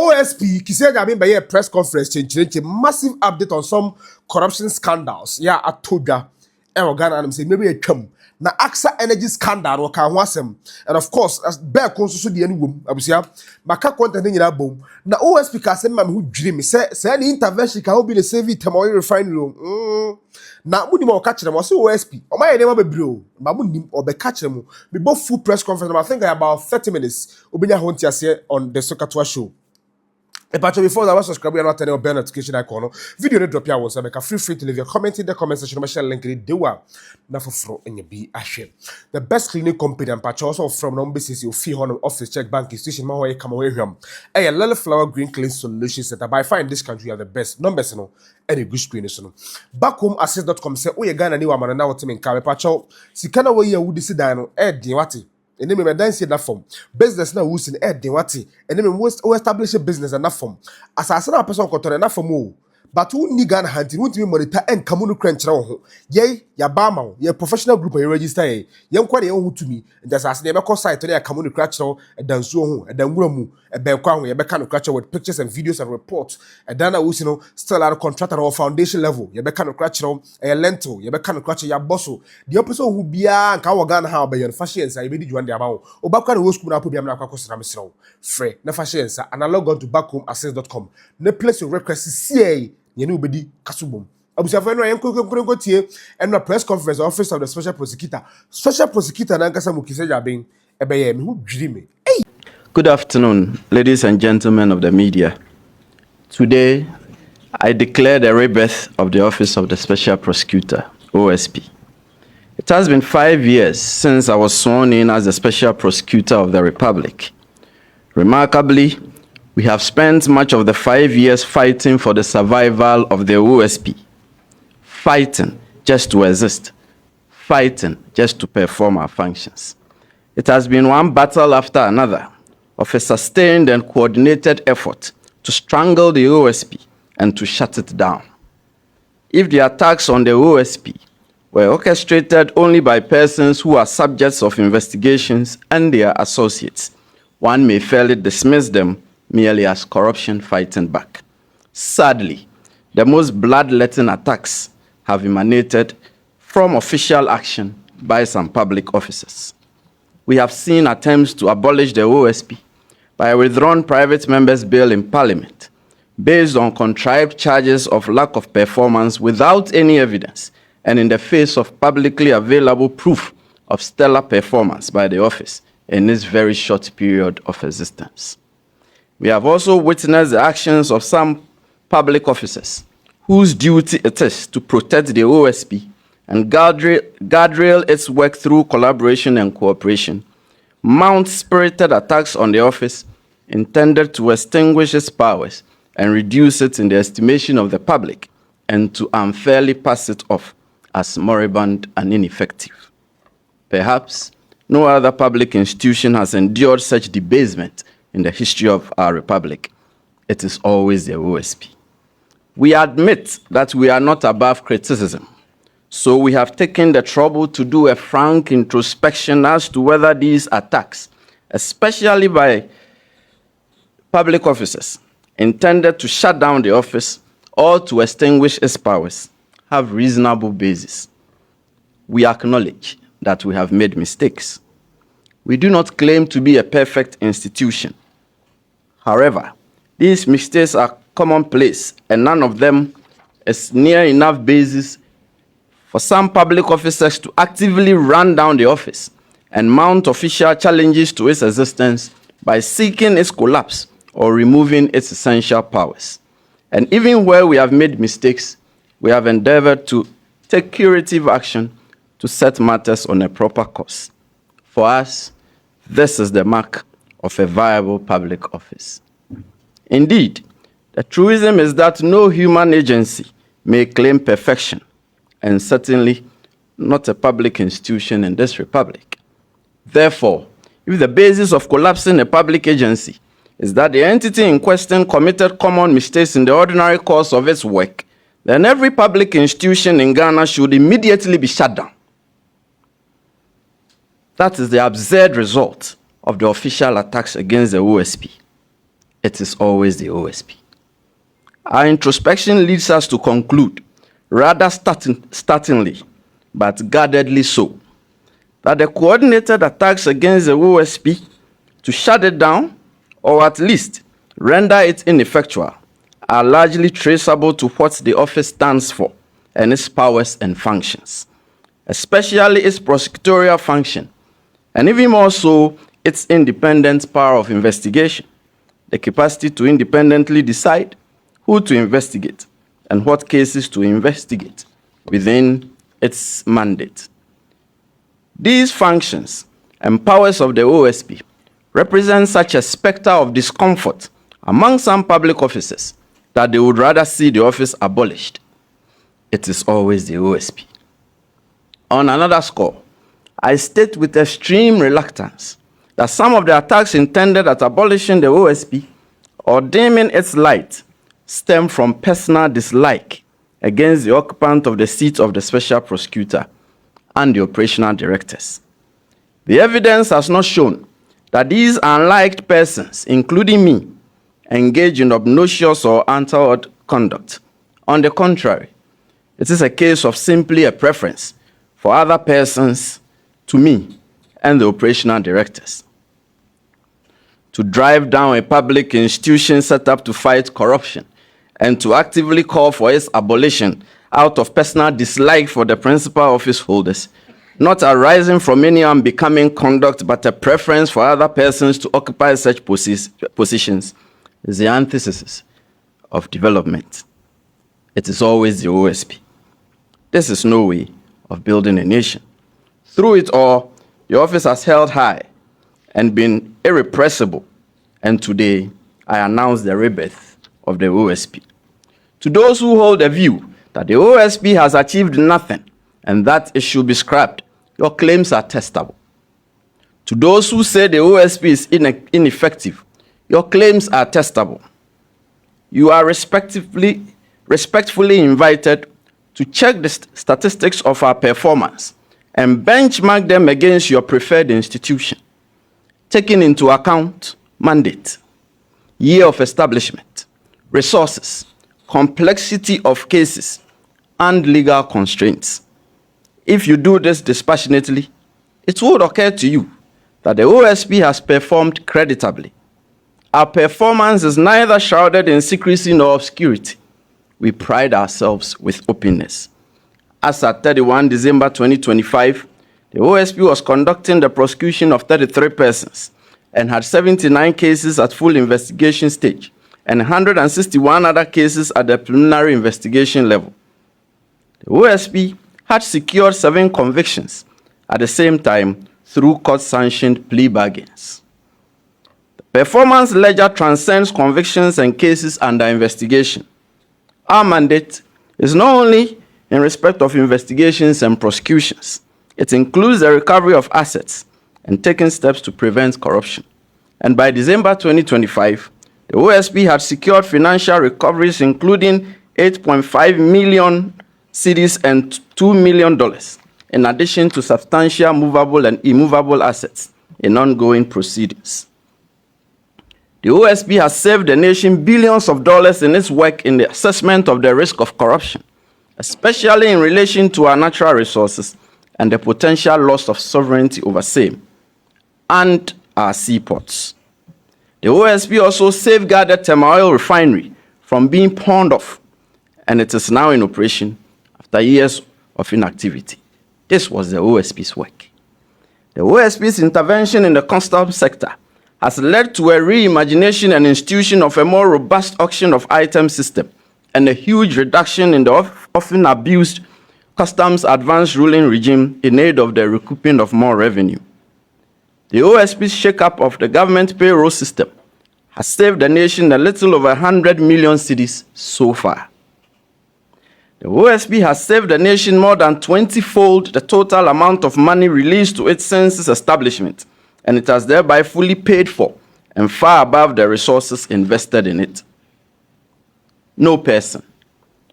OSP, Kisega mean by a press conference, change massive update on some corruption scandals. Yeah, I told ya. Ghana and say maybe a chum. Na AXA energy scandal or can wasem. And of course, as bear consul the any womb, Abusia, Maka content in your boom. Na OSP can say, man, who dream say any intervention can be the save it tomorrow refinery room. Na mudi mo catch them, or say OSP. Or my name be bro, Mamunim or be catch them. We both full press conference. I think about 30 minutes. Obinya Hontia say on the Sokatwa show. But before that, subscribe and turn on bell notification icon. Video drop your was make a free to leave your comment in the comment section. Share link in the one. Now for front and you be a shame. The best cleaning company and patch also from non-business you fee on office check bank institution. My way come away from. A little flower green clean solutions that I find this country are the best. Numbers no any good screen no. Backhome.com say oh you Ghana new man now team in carry patch out. Si kana way you would sit down di wati. And then me dance in that form. Business now who's in air de wati. And then we establish a business in that form. As I said, a person control enough for more. But who need Ghana hunting? Won't be monitor and come crunch now. Yea, ya bama, ya professional group you register. Young quite young to me. And that's as never cause site today a common crutch now, and then so and then room, a belquan, a becan crutch with pictures and videos and reports. And then I was still at a contractor or foundation level. You becan crutch now, a lentil, you becan crutch ya bosso. The opposite who be a Ghana how by your fashions. I made you one day about. Or back on the school up with your Nakos Frey, no fashions, and I log on to backhomeaccess.com. No place your request CA. Yenu bedi kasubum. Abusafo no yem ko tie and na press conference office of the special prosecutor. Special prosecutor na nkasa mukise jaben ebeye me hu dwiri me. Good afternoon, ladies and gentlemen of the media. Today, I declare the rebirth of the office of the special prosecutor, OSP. It has been 5 years since I was sworn in as the special prosecutor of the Republic. Remarkably, we have spent much of the 5 years fighting for the survival of the OSP, fighting just to exist, fighting just to perform our functions. It has been one battle after another of a sustained and coordinated effort to strangle the OSP and to shut it down. If the attacks on the OSP were orchestrated only by persons who are subjects of investigations and their associates, one may fairly dismiss them merely as corruption fighting back. Sadly, the most bloodletting attacks have emanated from official action by some public officers. We have seen attempts to abolish the OSP by a withdrawn private members' bill in Parliament based on contrived charges of lack of performance without any evidence and in the face of publicly available proof of stellar performance by the office in its very short period of existence. We have also witnessed the actions of some public officers whose duty it is to protect the OSP and guardrail its work through collaboration and cooperation, mount spirited attacks on the office intended to extinguish its powers and reduce it in the estimation of the public and to unfairly pass it off as moribund and ineffective. Perhaps no other public institution has endured such debasement in the history of our republic. It is always the OSP. We admit that we are not above criticism, so we have taken the trouble to do a frank introspection as to whether these attacks, especially by public officers intended to shut down the office or to extinguish its powers, have reasonable basis. We acknowledge that we have made mistakes. We do not claim to be a perfect institution. However, these mistakes are commonplace, and none of them is near enough basis for some public officers to actively run down the office and mount official challenges to its existence by seeking its collapse or removing its essential powers. And even where we have made mistakes, we have endeavored to take curative action to set matters on a proper course. For us, this is the mark of a viable public office. Indeed, the truism is that no human agency may claim perfection, and certainly not a public institution in this republic. Therefore, if the basis of collapsing a public agency is that the entity in question committed common mistakes in the ordinary course of its work, then every public institution in Ghana should immediately be shut down. That is the absurd result of the official attacks against the OSP. it is always the OSP. Our introspection leads us to conclude, rather startlingly, but guardedly so, that the coordinated attacks against the OSP to shut it down, or at least render it ineffectual, are largely traceable to what the office stands for and its powers and functions, especially its prosecutorial function, and even more so, its independent power of investigation, the capacity to independently decide who to investigate and what cases to investigate within its mandate. These functions and powers of the OSP represent such a specter of discomfort among some public officers that they would rather see the office abolished. It is always the OSP. On another score, I state with extreme reluctance that some of the attacks intended at abolishing the OSP or dimming its light stem from personal dislike against the occupant of the seat of the special prosecutor and the operational directors. The evidence has not shown that these unliked persons, including me, engage in obnoxious or untoward conduct. On the contrary, it is a case of simply a preference for other persons to me and the operational directors to drive down a public institution set up to fight corruption and to actively call for its abolition out of personal dislike for the principal office holders, not arising from any unbecoming conduct but a preference for other persons to occupy such positions, is the antithesis of development. It is always the OSP. This is no way of building a nation. Through it all, the office has held high and been irrepressible, and today I announce the rebirth of the OSP. To those who hold the view that the OSP has achieved nothing and that it should be scrapped, your claims are testable. To those who say the OSP is ineffective, your claims are testable. You are respectfully invited to check the statistics of our performance and benchmark them against your preferred institution, taking into account mandate, year of establishment, resources, complexity of cases, and legal constraints. If you do this dispassionately, it would occur to you that the OSP has performed creditably. Our performance is neither shrouded in secrecy nor obscurity. We pride ourselves with openness. As at 31 December 2025, the OSP was conducting the prosecution of 33 persons and had 79 cases at full investigation stage and 161 other cases at the preliminary investigation level. The OSP had secured 7 convictions at the same time through court-sanctioned plea bargains. The performance ledger transcends convictions and cases under investigation. Our mandate is not only in respect of investigations and prosecutions, it includes the recovery of assets and taking steps to prevent corruption. And by December 2025, the OSP had secured financial recoveries including 8.5 million cedis and $2 million, in addition to substantial movable and immovable assets in ongoing proceedings. The OSP has saved the nation billions of dollars in its work in the assessment of the risk of corruption, especially in relation to our natural resources and the potential loss of sovereignty over same, and our seaports. The OSP also safeguarded Tema Oil Refinery from being pawned off, and it is now in operation after years of inactivity. This was the OSP's work. The OSP's intervention in the customs sector has led to a reimagination and institution of a more robust auction of items system and a huge reduction in the often abused customs advance ruling regime in aid of the recouping of more revenue. The OSP's shake-up of the government payroll system has saved the nation a little over 100 million cedis so far. The OSP has saved the nation more than 20-fold the total amount of money released to its census establishment, and it has thereby fully paid for and far above the resources invested in it. No person,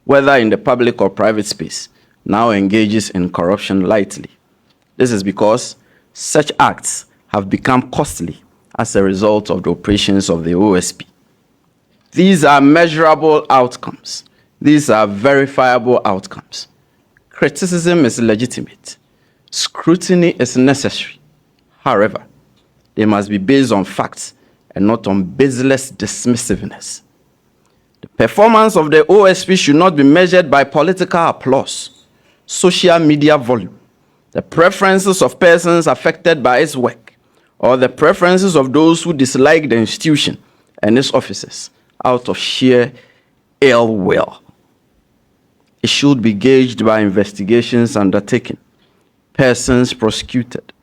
whether in the public or private space, now engages in corruption lightly. This is because such acts have become costly as a result of the operations of the OSP. These are measurable outcomes. These are verifiable outcomes. Criticism is legitimate. Scrutiny is necessary. However, they must be based on facts and not on baseless dismissiveness. The performance of the OSP should not be measured by political applause, social media volume, the preferences of persons affected by its work, or the preferences of those who dislike the institution and its officers out of sheer ill will. It should be gauged by investigations undertaken, persons prosecuted,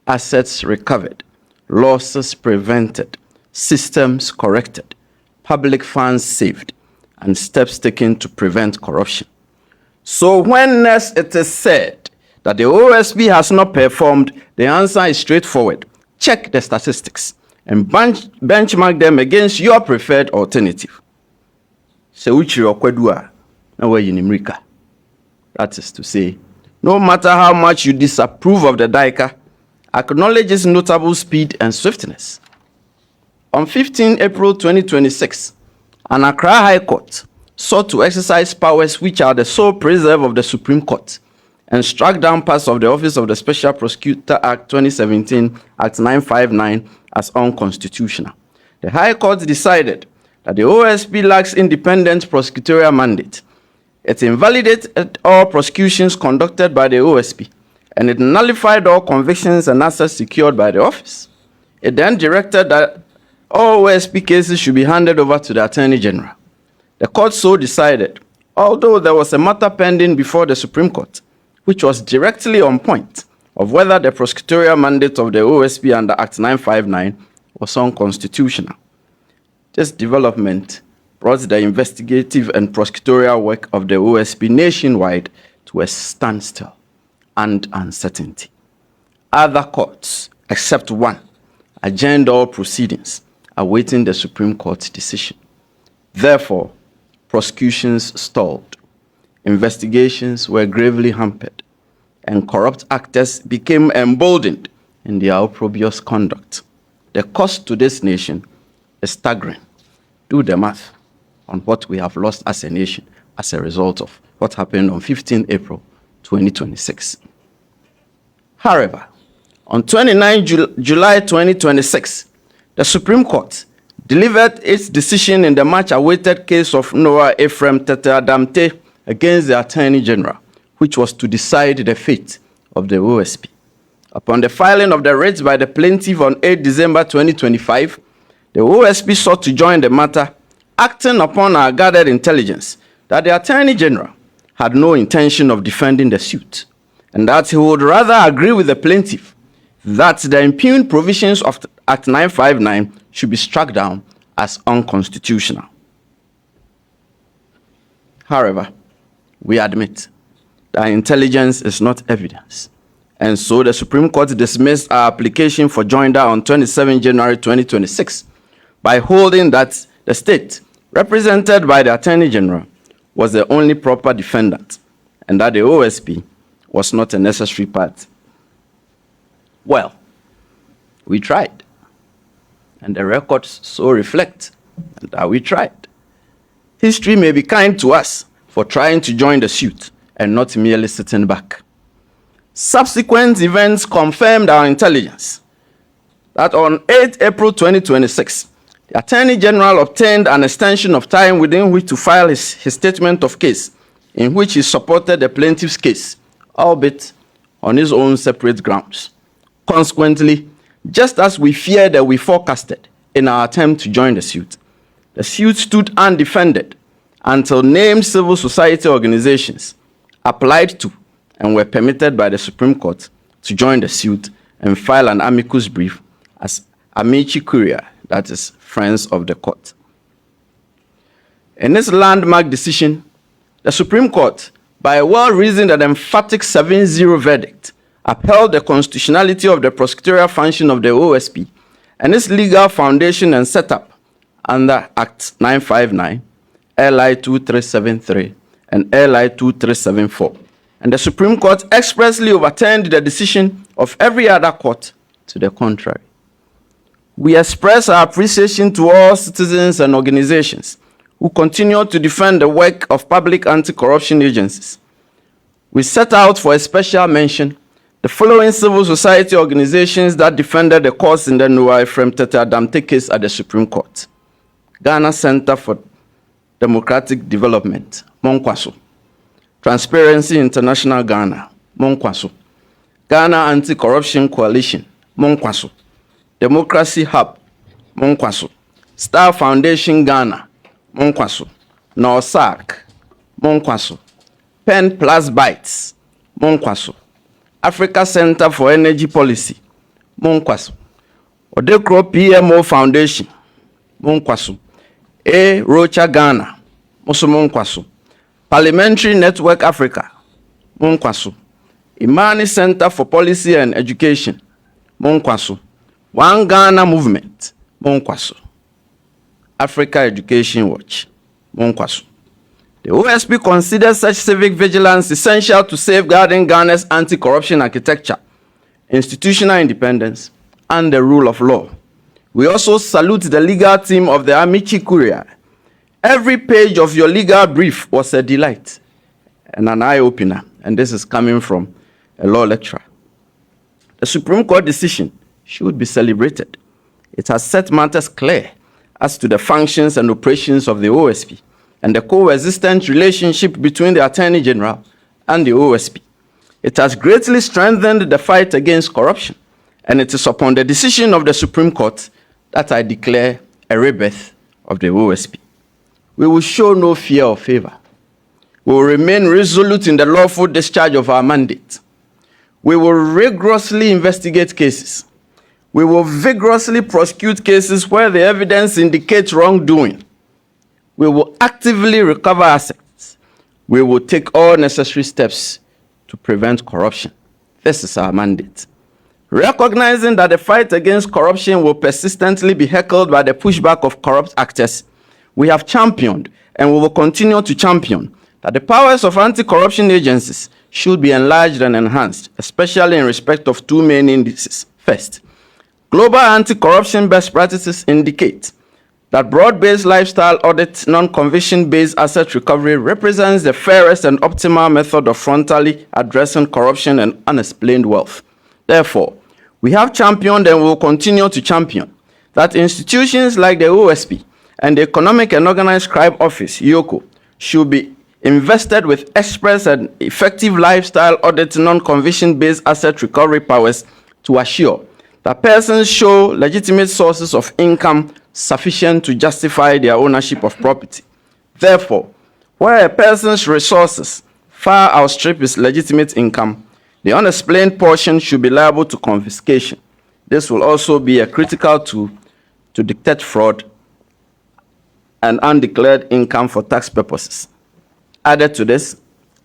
assets recovered, losses prevented, systems corrected, public funds saved, and steps taken to prevent corruption. So when next it is said that the OSP has not performed, the answer is straightforward. Check the statistics and benchmark them against your preferred alternative. That is to say, no matter how much you disapprove of the DICA, acknowledge its notable speed and swiftness. On 15 April 2026, an Accra High Court sought to exercise powers which are the sole preserve of the Supreme Court and struck down parts of the Office of the Special Prosecutor Act 2017, Act 959, as unconstitutional. The High Court decided that the OSP lacks independent prosecutorial mandate. It invalidated all prosecutions conducted by the OSP, and it nullified all convictions and assets secured by the office. It then directed that all OSP cases should be handed over to the Attorney General. The court so decided, although there was a matter pending before the Supreme Court, which was directly on point of whether the prosecutorial mandate of the OSP under Act 959 was unconstitutional. This development brought the investigative and prosecutorial work of the OSP nationwide to a standstill and uncertainty. Other courts, except one, adjourned all proceedings, awaiting the Supreme Court decision. Therefore, prosecutions stalled, investigations were gravely hampered, and corrupt actors became emboldened in their opprobrious conduct. The cost to this nation is staggering. Do the math on what we have lost as a nation as a result of what happened on 15 April 2026. However, on 29 July 2026, the Supreme Court delivered its decision in the much-awaited case of Noah Ephraim Tete Adamte against the Attorney General, which was to decide the fate of the OSP. Upon the filing of the writ by the plaintiff on 8 December 2025, the OSP sought to join the matter, acting upon our gathered intelligence that the Attorney General had no intention of defending the suit, and that he would rather agree with the plaintiff that the impugned provisions of Act 959 should be struck down as unconstitutional. However, we admit that intelligence is not evidence, and so the Supreme Court dismissed our application for joinder on 27 January 2026 by holding that the state, represented by the Attorney General, was the only proper defendant, and that the OSP was not a necessary party. Well, we tried, and the records so reflect that we tried. History may be kind to us for trying to join the suit and not merely sitting back. Subsequent events confirmed our intelligence that on 8 April 2026, the Attorney General obtained an extension of time within which to file his statement of case, in which he supported the plaintiff's case, albeit on his own separate grounds. Consequently, just as we feared and we forecasted in our attempt to join the suit stood undefended until named civil society organizations applied to and were permitted by the Supreme Court to join the suit and file an amicus brief as amici curiae, that is, friends of the court. In this landmark decision, the Supreme Court, by a well-reasoned and emphatic 7-0 verdict, upheld the constitutionality of the prosecutorial function of the OSP and its legal foundation and setup under Act 959, LI 2373, and LI 2374. And the Supreme Court expressly overturned the decision of every other court to the contrary. We express our appreciation to all citizens and organizations who continue to defend the work of public anti-corruption agencies. We set out for a special mention the following civil society organizations that defended the cause in the Noah Ephraim Tete Adamte case at the Supreme Court. Ghana Center for Democratic Development, Monkwaso. Transparency International Ghana, Monkwaso. Ghana Anti-Corruption Coalition, Monkwaso. Democracy Hub, Monkwaso. Star Foundation Ghana, Monkwaso. NORSAC, Monkwaso. Pen Plus Bytes, Monkwaso. Africa Center for Energy Policy, Monkwaso. Odekro PMO Foundation, Monkwaso. A. Rocha Ghana, Moso Monkwaso. Parliamentary Network Africa, Monkwaso. Imani Center for Policy and Education, Monkwaso. One Ghana Movement, Monkwaso. Africa Education Watch, Monkwaso. The OSP considers such civic vigilance essential to safeguarding Ghana's anti-corruption architecture, institutional independence, and the rule of law. We also salute the legal team of the Amici Courier. Every page of your legal brief was a delight and an eye-opener, and this is coming from a law lecturer. The Supreme Court decision should be celebrated. It has set matters clear as to the functions and operations of the OSP and the coexistent relationship between the Attorney General and the OSP. It has greatly strengthened the fight against corruption, and it is upon the decision of the Supreme Court that I declare a rebirth of the OSP. We will show no fear or favor. We will remain resolute in the lawful discharge of our mandate. We will rigorously investigate cases. We will vigorously prosecute cases where the evidence indicates wrongdoing. We will actively recover assets. We will take all necessary steps to prevent corruption. This is our mandate. Recognizing that the fight against corruption will persistently be heckled by the pushback of corrupt actors, we have championed and we will continue to champion that the powers of anti-corruption agencies should be enlarged and enhanced, especially in respect of two main indices. First, global anti-corruption best practices indicate that broad-based lifestyle audit, non-conviction-based asset recovery represents the fairest and optimal method of frontally addressing corruption and unexplained wealth. Therefore, we have championed and will continue to champion that institutions like the OSP and the Economic and Organized Crime Office, EOCO, should be invested with express and effective lifestyle audit, non-conviction-based asset recovery powers to assure that persons show legitimate sources of income sufficient to justify their ownership of property. Therefore, where a person's resources far outstrip his legitimate income, the unexplained portion should be liable to confiscation. This will also be a critical tool to detect fraud and undeclared income for tax purposes. Added to this,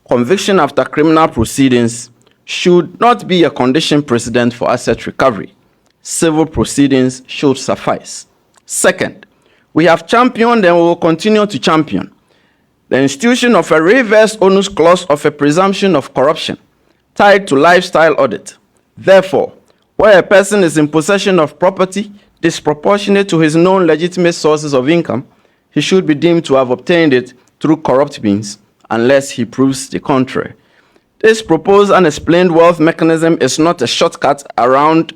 conviction after criminal proceedings should not be a condition precedent for asset recovery. Civil proceedings should suffice. Second, we have championed and we will continue to champion the institution of a reverse onus clause of a presumption of corruption tied to lifestyle audit. Therefore, where a person is in possession of property disproportionate to his known legitimate sources of income, he should be deemed to have obtained it through corrupt means unless he proves the contrary. This proposed unexplained wealth mechanism is not a shortcut around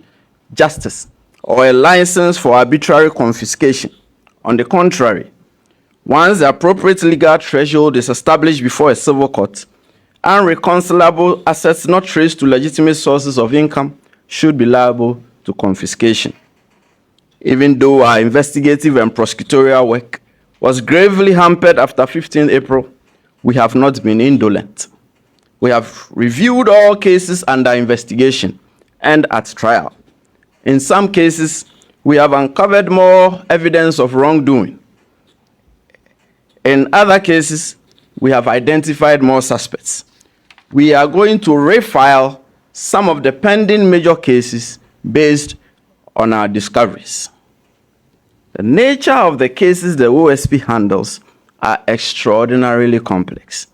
justice or a license for arbitrary confiscation. On the contrary, once the appropriate legal threshold is established before a civil court, unreconcilable assets not traced to legitimate sources of income should be liable to confiscation. Even though our investigative and prosecutorial work was gravely hampered after 15 April, we have not been indolent. We have reviewed all cases under investigation and at trial. In some cases, we have uncovered more evidence of wrongdoing. In other cases, we have identified more suspects. We are going to refile some of the pending major cases based on our discoveries. The nature of the cases the OSP handles are extraordinarily complex,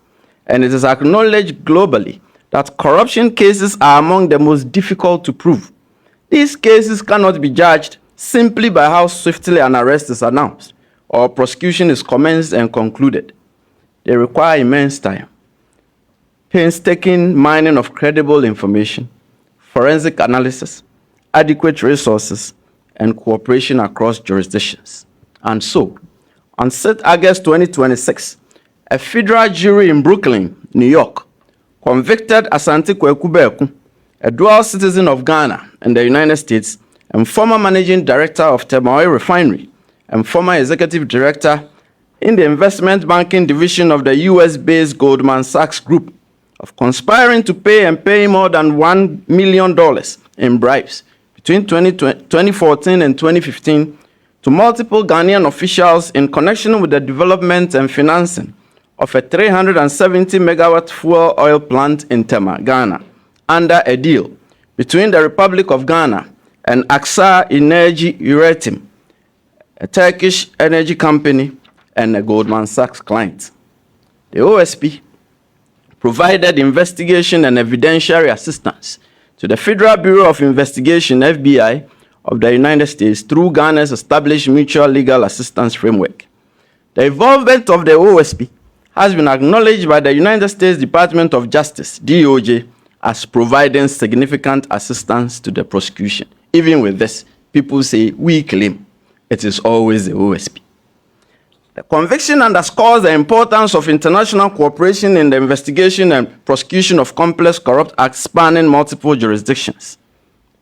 and it is acknowledged globally that corruption cases are among the most difficult to prove. These cases cannot be judged simply by how swiftly an arrest is announced or prosecution is commenced and concluded. They require immense time, painstaking mining of credible information, forensic analysis, adequate resources, and cooperation across jurisdictions. And so, on 6 August 2026, a federal jury in Brooklyn, New York, convicted Asante Berko, a dual citizen of Ghana and the United States, and former managing director of Temaoy Refinery, and former executive director in the investment banking division of the US-based Goldman Sachs Group, of conspiring to pay and pay more than $1 million in bribes between 2014 and 2015 to multiple Ghanaian officials in connection with the development and financing of a 370 megawatt fuel oil plant in Tema, Ghana, under a deal between the Republic of Ghana and Aksa Energy Üretim, a Turkish energy company and a Goldman Sachs client. The OSP provided investigation and evidentiary assistance to the Federal Bureau of Investigation, FBI, of the United States through Ghana's established mutual legal assistance framework. The involvement of the OSP has been acknowledged by the United States Department of Justice, DOJ, as providing significant assistance to the prosecution. Even with this, people say, we claim it is always the OSP. The conviction underscores the importance of international cooperation in the investigation and prosecution of complex corrupt acts spanning multiple jurisdictions.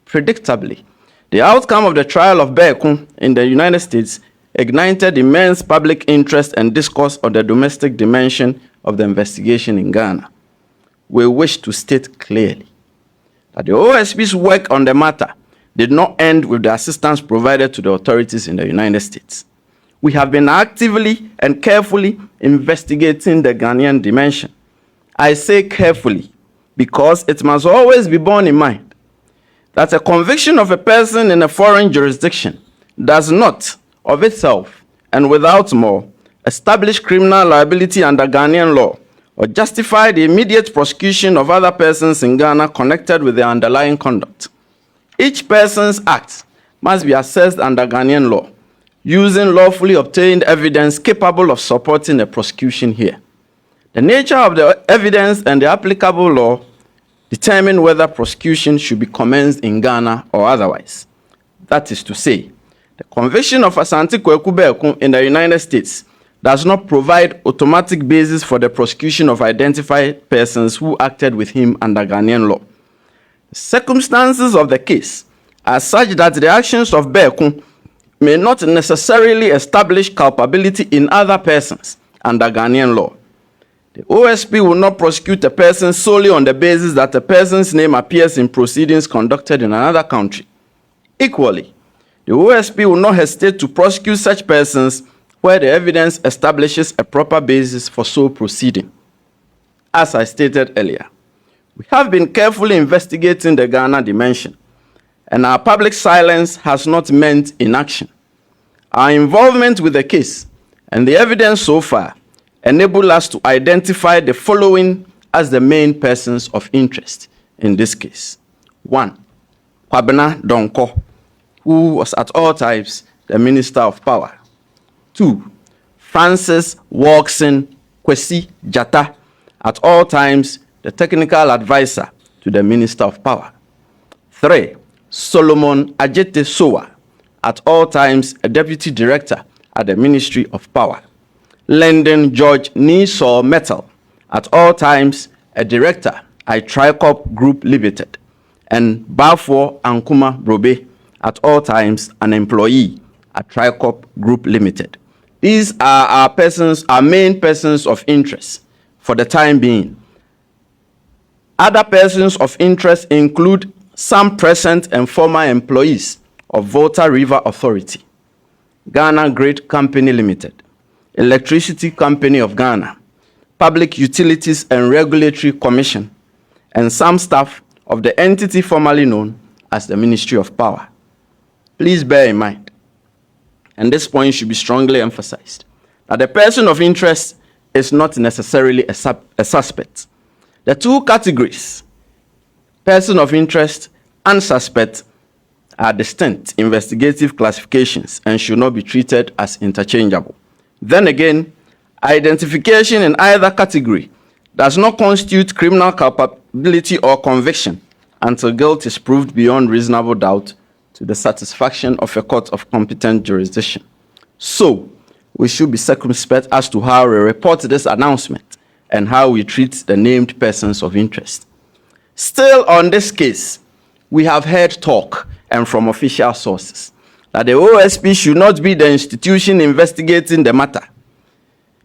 Predictably, the outcome of the trial of Berko in the United States ignited immense public interest and discourse on the domestic dimension of the investigation in Ghana. We wish to state clearly that the OSP's work on the matter did not end with the assistance provided to the authorities in the United States. We have been actively and carefully investigating the Ghanaian dimension. I say carefully because it must always be borne in mind that a conviction of a person in a foreign jurisdiction does not, of itself and without more, establish criminal liability under Ghanaian law or justify the immediate prosecution of other persons in Ghana connected with the underlying conduct. Each person's act must be assessed under Ghanaian law, using lawfully obtained evidence capable of supporting a prosecution here. The nature of the evidence and the applicable law determine whether prosecution should be commenced in Ghana or otherwise. That is to say, the conviction of Asante Berko in the United States does not provide automatic basis for the prosecution of identified persons who acted with him under Ghanaian law. The circumstances of the case are such that the actions of Berko may not necessarily establish culpability in other persons under Ghanaian law. The OSP will not prosecute a person solely on the basis that a person's name appears in proceedings conducted in another country. Equally, the OSP will not hesitate to prosecute such persons where the evidence establishes a proper basis for so proceeding. As I stated earlier, we have been carefully investigating the Ghana dimension, and our public silence has not meant inaction. Our involvement with the case and the evidence so far enable us to identify the following as the main persons of interest in this case. 1. Kwabena Donko, who was at all times the Minister of Power. 2. Francis Walkson Kwesi Jata, at all times the technical advisor to the Minister of Power. 3. Solomon Ajete Sowa, at all times a deputy director at the Ministry of Power. Lyndon George Nisor Metal, at all times a director at Tricop Group Limited. And Bafo Ankuma Brobe, at all times an employee at Tricop Group Limited. These are our persons, our main persons of interest for the time being. Other persons of interest include some present and former employees of Volta River Authority, Ghana Great Company Limited, Electricity Company of Ghana, Public Utilities and Regulatory Commission, and some staff of the entity formerly known as the Ministry of Power. Please bear in mind, and this point should be strongly emphasized, that the person of interest is not necessarily a suspect. The two categories, person of interest and suspect, are distinct investigative classifications and should not be treated as interchangeable. Then again, identification in either category does not constitute criminal culpability or conviction until guilt is proved beyond reasonable doubt to the satisfaction of a court of competent jurisdiction. So, we should be circumspect as to how we report this announcement and how we treat the named persons of interest. Still on this case, we have heard talk and from official sources that the OSP should not be the institution investigating the matter,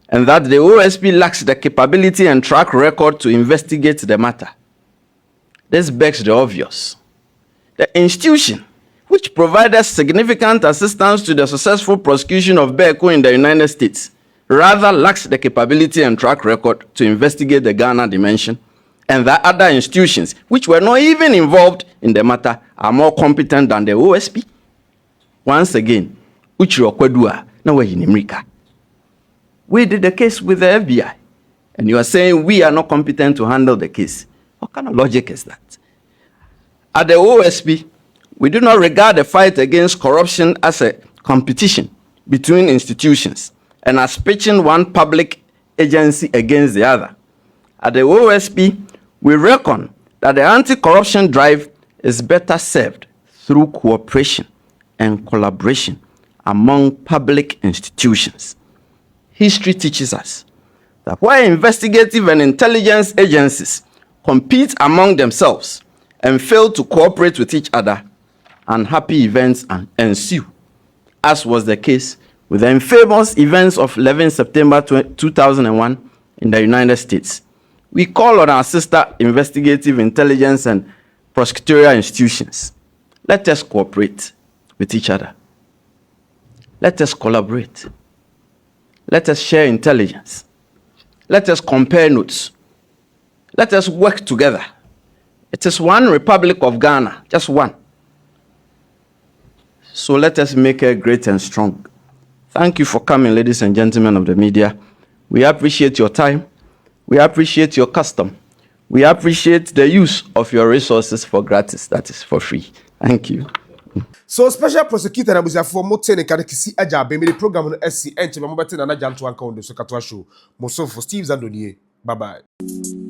and that the OSP lacks the capability and track record to investigate the matter. This begs the obvious. The institution, which provided significant assistance to the successful prosecution of Berko in the United States, rather lacks the capability and track record to investigate the Ghana dimension, and that other institutions, which were not even involved in the matter, are more competent than the OSP. Once again, Uchiro Kwadua, na Wahinimirika. We did the case with the FBI, and you are saying we are not competent to handle the case. What kind of logic is that? At the OSP, we do not regard the fight against corruption as a competition between institutions and as pitching one public agency against the other. At the OSP, we reckon that the anti-corruption drive is better served through cooperation and collaboration among public institutions. History teaches us that where investigative and intelligence agencies compete among themselves and fail to cooperate with each other, unhappy events ensue, as was the case with the infamous events of 11 September 2001 in the United States. We call on our sister investigative intelligence and prosecutorial institutions. Let us cooperate with each other. Let us collaborate. Let us share intelligence. Let us compare notes. Let us work together. It is one Republic of Ghana, just one. So let us make her great and strong. Thank you for coming, ladies and gentlemen of the media. We appreciate your time. We appreciate your custom. We appreciate the use of your resources for gratis, that is for free. Thank you. So special prosecutor na busia for mote ne kade kisi aja be me program no SC enche me mobete na Jantuah kan so katwa show. Mo so for Steve Zandonier. Bye bye.